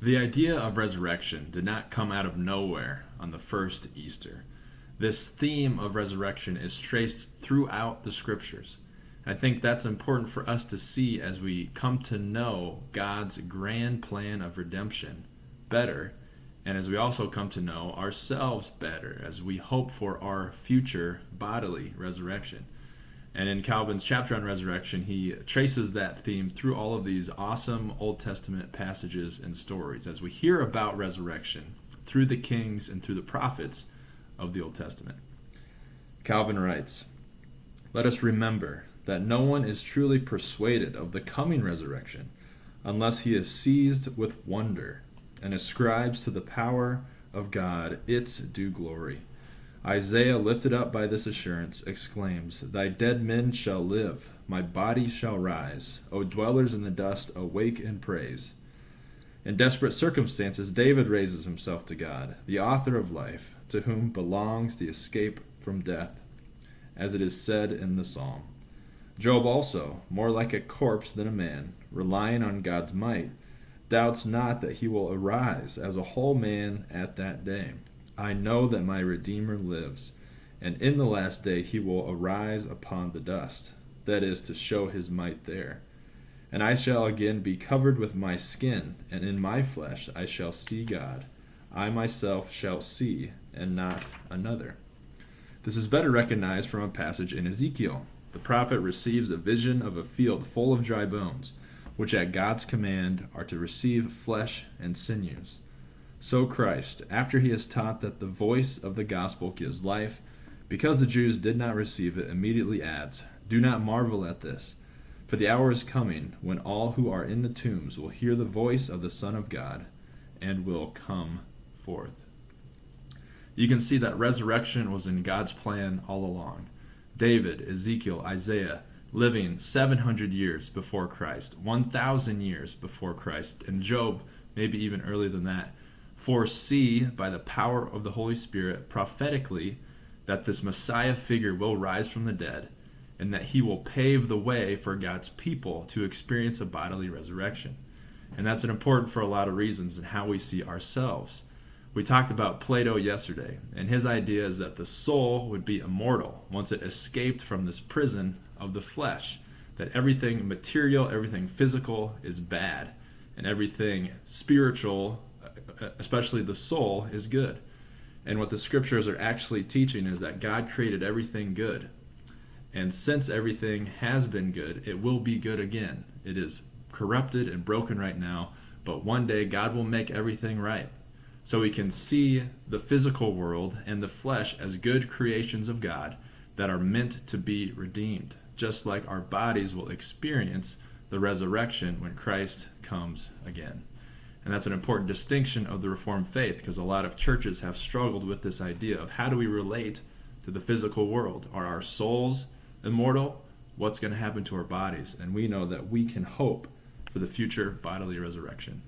The idea of resurrection did not come out of nowhere on the first Easter. This theme of resurrection is traced throughout the scriptures. I think that's important for us to see as we come to know God's grand plan of redemption better, and as we also come to know ourselves better as we hope for our future bodily resurrection. And in Calvin's chapter on resurrection, he traces that theme through all of these awesome Old Testament passages and stories as we hear about resurrection through the kings and through the prophets of the Old Testament. Calvin writes, "Let us remember that no one is truly persuaded of the coming resurrection unless he is seized with wonder and ascribes to the power of God its due glory. Isaiah, lifted up by this assurance, exclaims, 'Thy dead men shall live, my body shall rise. O dwellers in the dust, awake and praise.' In desperate circumstances, David raises himself to God, the author of life, to whom belongs the escape from death, as it is said in the psalm. Job also, more like a corpse than a man, relying on God's might, doubts not that he will arise as a whole man at that day. I know that my Redeemer lives, and in the last day he will arise upon the dust, that is, to show his might there. And I shall again be covered with my skin, and in my flesh I shall see God. I myself shall see, and not another." This is better recognized from a passage in Ezekiel. The prophet receives a vision of a field full of dry bones, which at God's command are to receive flesh and sinews. So Christ, after he has taught that the voice of the gospel gives life, because the Jews did not receive it, immediately adds, "Do not marvel at this, for the hour is coming when all who are in the tombs will hear the voice of the Son of God and will come forth." You can see that resurrection was in God's plan all along. David, Ezekiel, Isaiah, living 700 years before Christ, 1,000 years before Christ, and Job, maybe even earlier than that, foresee by the power of the Holy Spirit prophetically that this Messiah figure will rise from the dead and that he will pave the way for God's people to experience a bodily resurrection. And that's important for a lot of reasons in how we see ourselves. We talked about Plato yesterday, and his idea is that the soul would be immortal once it escaped from this prison of the flesh, that everything material, everything physical is bad, and everything spiritual, especially the soul, is good. And what the scriptures are actually teaching is that God created everything good. And since everything has been good, it will be good again. It is corrupted and broken right now, but one day God will make everything right. So we can see the physical world and the flesh as good creations of God that are meant to be redeemed, just like our bodies will experience the resurrection when Christ comes again. And that's an important distinction of the Reformed faith, because a lot of churches have struggled with this idea of how do we relate to the physical world? Are our souls immortal? What's going to happen to our bodies? And we know that we can hope for the future bodily resurrection.